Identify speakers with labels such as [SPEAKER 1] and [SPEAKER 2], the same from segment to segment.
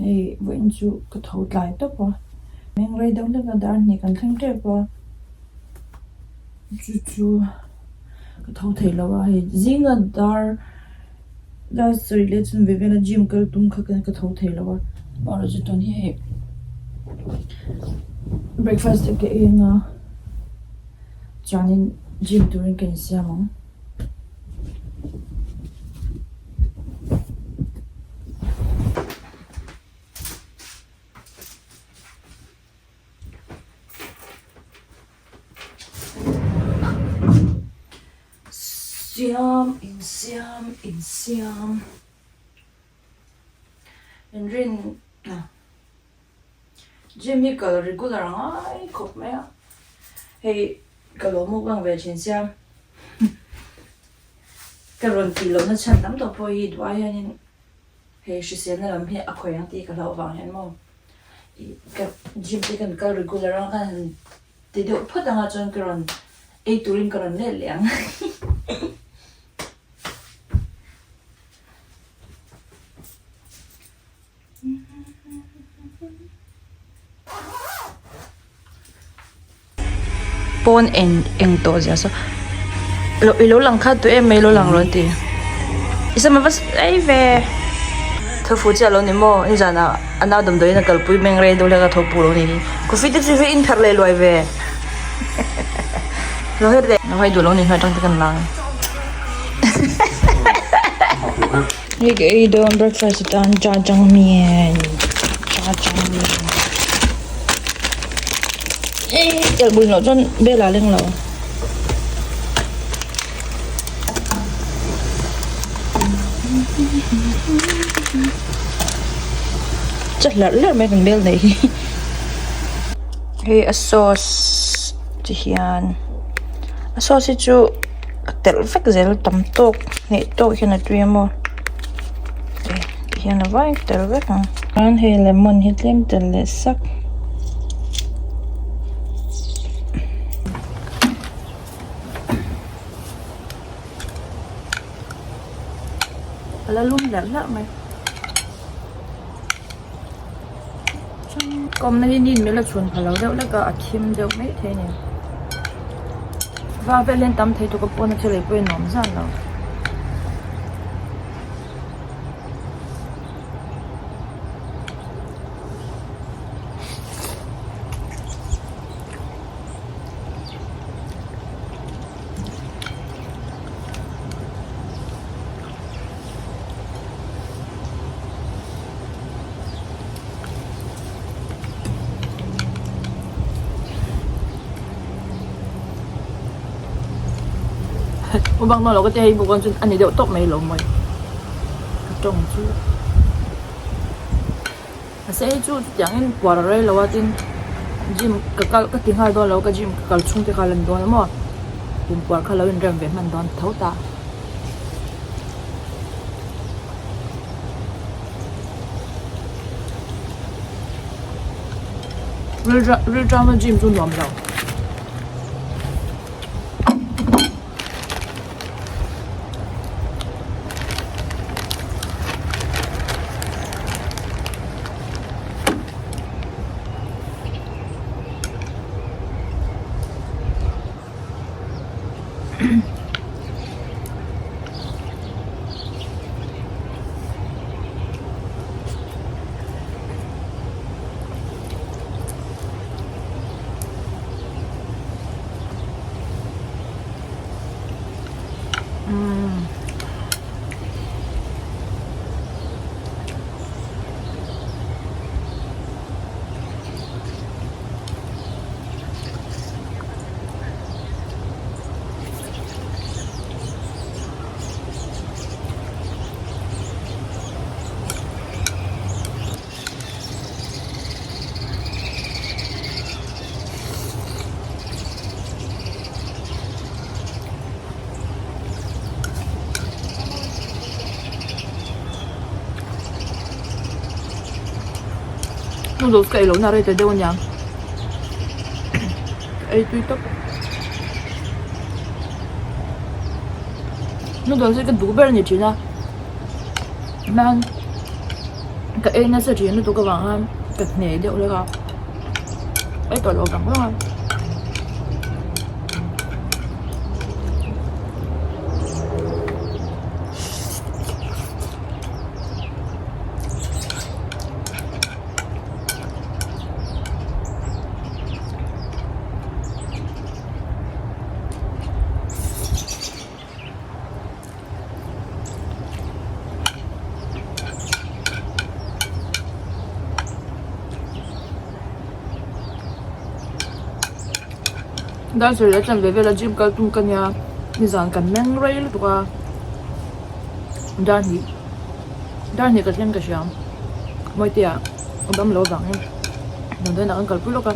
[SPEAKER 1] Hey, vẫn chú cái thấu lại tốt quá. Mình rồi đâu là cái đàn này cần thanh trệ quá. Chú cái thấu thấy là hey, riêng là dar da sợi lệ chân về là gym cái tung cái thấu thấy là bảo là chú tuần hey breakfast cái nga cho nên gym turin cái xem không. Insiam en rin Jimmy cái regular ngay khóc mẹ hey cái lỗ mũi bằng về trên xem cái rốn tì lỗ nó chăn lắm tổ phôi hi đuôi nên hey sự xem là làm hết à khỏe tí cái lỗ vàng hen mông cái Jim thì cái regular ngay thì được phật đang ở trong cái rốn ấy turin cái rốn lẻ lẻ pon en to ja so lo lang kha tu em lo lang ron ti isa ma bas ai ve tho fu cha lo ni mo in jana ana dum doi na kal pui meng re do la ga tho pu lo ni ko fi de fi in thar le loi ve lo he de no hai du lo ni ha tang kan lang ni ge do breakfast tan cha chang mien cái bùi nó cho bê lá lên lầu chắc là mấy phần bê này hey a sauce thì hiền a sauce chú tel phách zel tầm tốt này tốt khi nào tùy mua thì hiền là vay tel phách hả ăn hey lemon hết lem tel lệ sắc là luôn lắm mày còn này nhìn mới là chuẩn phải lâu đâu là cả chim đâu mấy thế này và về lên tắm thấy tụi con nó chơi lấy quên nón ra đâu bang nó là cái gì bukan anh ấy đều tốt mấy lỗ mày trồng chú sẽ chú chẳng quả rồi là tin gym cái tiếng hai đó là cái gym cái chung thì khai lần đó mà cùng quả khai lần rèm về mình đón thấu ta rồi ra mà gym chung làm đâu noodles cái lẩu nào đây tới đâu nhỉ? Ấy tuy tóc noodles cái đủ bể như thế nào? Man cái ấy nó sẽ chỉ nó tụ cái vàng cái này đềuเลยครับấy tội lỗi vàng quá dan sir le chan ve la gym kal tum kan ya ni zan kan meng rei lu ka dan ni ka chen ka sham moi tia dam lo dang dan den ang kal pu lo ka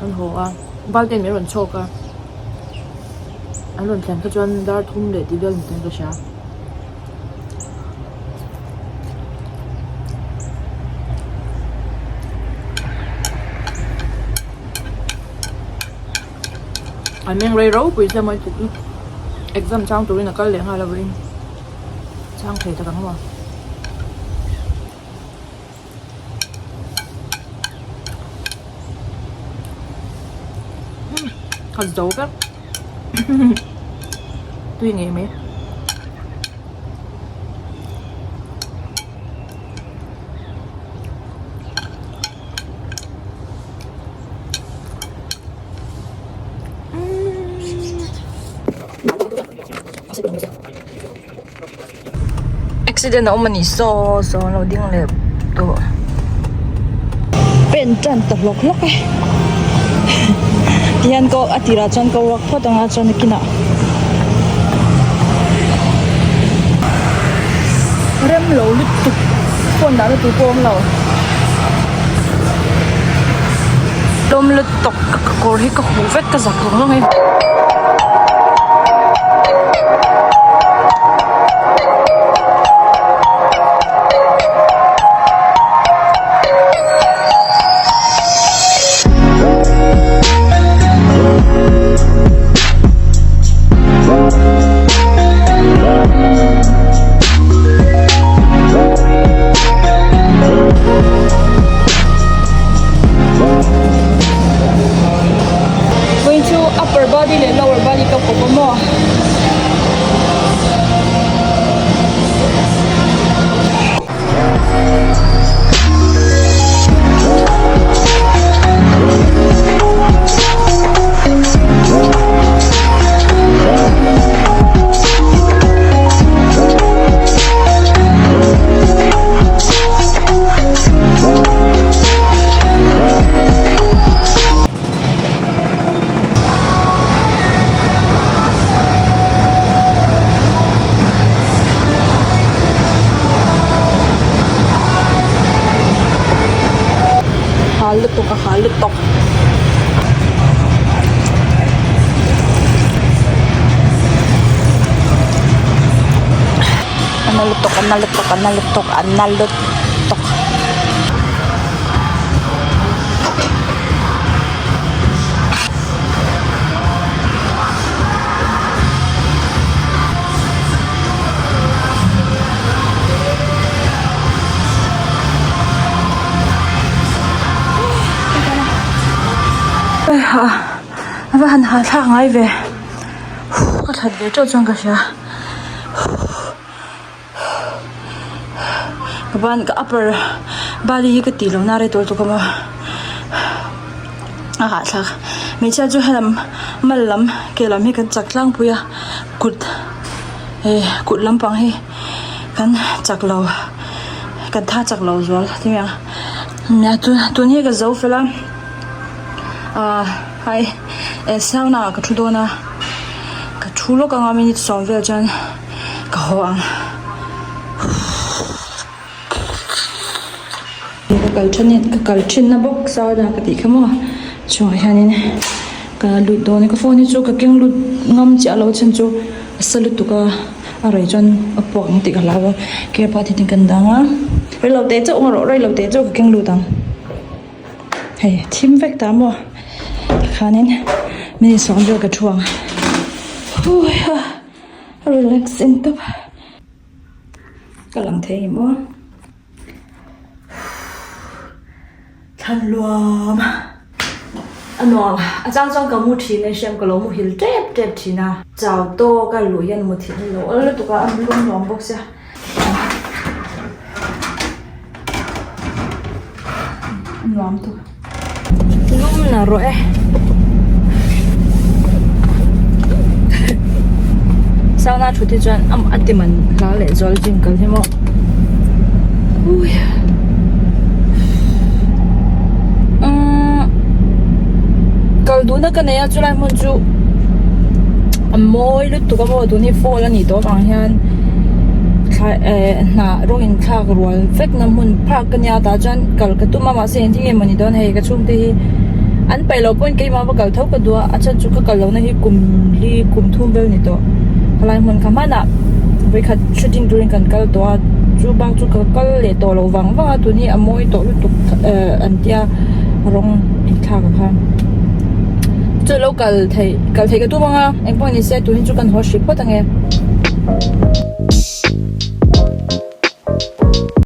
[SPEAKER 1] an ho a bal ten me ron cho ka an ron tlan ka chuan dar thum le ti bel ten ka sha anh mang ray rấu vì sao mà tụi exam xong tụi nó có liền hai là vì sang thì tao không mà thật dấu các tuy nghề mấy accident ông mình so nó điên lẹp đồ bên chân tập lộc lóc ấy thì anh có atira chân có work for đang chân kia nè rem lẩu lít tục con đã được tụi con lẩu đom lít tục có cái hũ vét cái giặc luôn ấy upper body and lower body ka po mo. Halutok. Analutok. Anh hả thang ngay về có thật về trâu trong cả xa các bạn cái upper body cái tỷ lệ nào đấy tôi có mà hả sao mình chơi cho làm mal lắm cái làm cái chặt lang puya cụt lắm bằng hay cái chặt lâu cái tha chặt lâu rồi thì mình tôi nhớ cái dấu phải làm hay sao nào cái thứ đó na cái thứ lúc cái mình sống về chân cái hoang cái chân nó bốc sao ra cái gì không mà cho anh này cái lụt đó này cái phone này cho cái kinh lụt ngâm chả lâu chân cho sao lụt tụi cái rồi chân bỏng thì cái lao cái bao thì cần đáng á rồi lâu té cho rồi lâu té cho cái kinh lụt đó hay team vector mà khá nên mình sống cho cái chuồng relaxing tập cái làm thế mà ทันรวมอันนั้นอาจารย์จงกับมุทีในเชียงกับเรามุหิลเจ็บทีนะเจ้าโตกับลุยันมุทีนี่เราแล้วตัวก็อันรวมบอกเสียรวมตัวนุ่มนะร้อยสาวน่าชุดที่จวนอันที่มันลาเล่จอลจริงกันใช่ไหมอุ้ยกัลดูนักเนี่ยจุฬามันจูมวยลุตุกับว่าดูนี่โฟล์นี่ตัวบางอย่างน่ารู้อินทากรัวเฟกน้ำมันพากันยาตาจันกัลกตุมามาเสียงที่มันนี่โดนให้กระชุ่มที่อันไปเราเป็นกี่มาว่ากัลเท่ากับตัวอาจารย์จุกกัลเราเนี่ยกลุ่มทุ่มเบลนี่ตัวอะไรมันคำว่าน่ะไปขัดชุดดิ้งดูริงกันกัลตัวจูบางจุกกัลเลยตัวเราวังว่าตัวนี้มวยตัวลุตุอันที่ร้องอินทากกับจุดเรากัลเทกับตัวมั้งอ่ะเอ็งพอนี่เสร็จตัวนี้จุกันหัวชิบพอตั้งไง